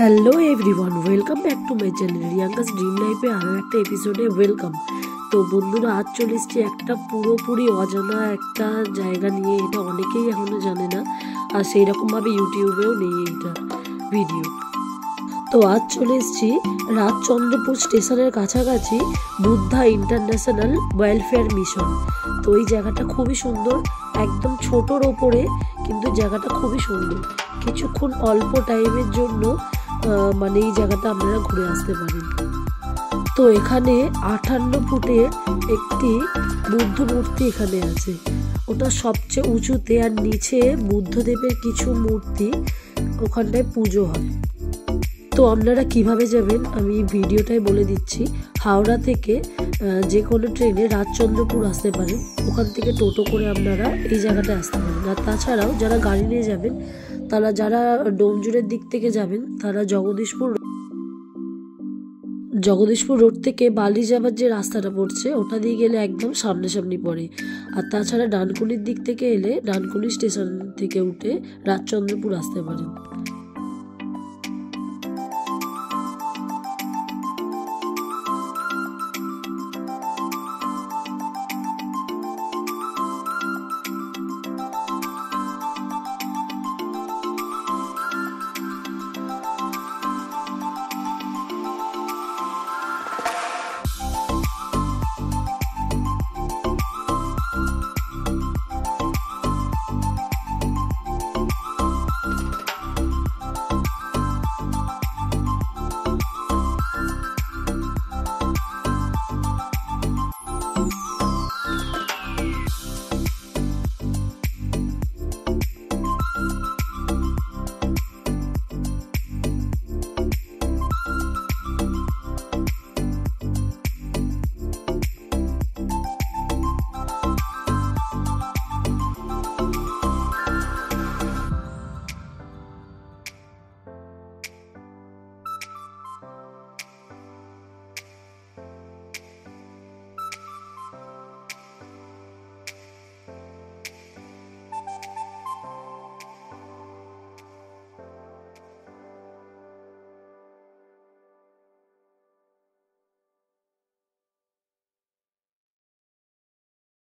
Hello everyone, welcome back to my channel Riyanka's dream লাইফে আরও একটা এপিসোডে ওয়েলকাম। তো বন্ধুরা, আজ চলে এসেছি একটা পুরোপুরি অজানা একটা জায়গা নিয়ে। এটা অনেকেই এখনও জানে না, আর সেই রকমভাবে ইউটিউবেও নেই এইটা ভিডিও। তো আজ চলে এসেছি রাজচন্দ্রপুর স্টেশনের কাছাকাছি বুদ্ধা ইন্টারন্যাশনাল ওয়েলফেয়ার মিশন। তো এই জায়গাটা খুবই সুন্দর, একদম ছোটোর ওপরে, কিন্তু জায়গাটা খুবই সুন্দর। কিছুক্ষণ অল্প টাইমের জন্য এই জায়গাটা আপনারা ঘুরে আসতে পারেন। তো এখানে 58 ফুটের একটি বুদ্ধ মূর্তি এখানে আছে, ওটা সবচেয়ে উঁচুতে, আর নিচে বুদ্ধদেবের কিছু মূর্তি, ওখানটায় পুজো হয়। তো আপনারা কিভাবে যাবেন আমি ভিডিওটাই বলে দিচ্ছি। হাওড়া থেকে যে কোনো ট্রেনে রাজচন্দ্রপুর আসতে পারেন, ওখান থেকে টোটো করে আপনারা এই জায়গাটায় আসতে পারেন। আর তাছাড়াও যারা গাড়ি নিয়ে যাবেন, তারা যারা ডোমজুড়ের দিক থেকে যাবেন, তারা জগদীশপুর রোড থেকে বালি যাবার যে রাস্তাটা পড়ছে, ওটা দিয়ে গেলে একদম সামনাসামনি পড়ে। আর তাছাড়া ডানকুনির দিক থেকে এলে ডানকুনি স্টেশন থেকে উঠে রাজচন্দ্রপুর আসতে পারেন।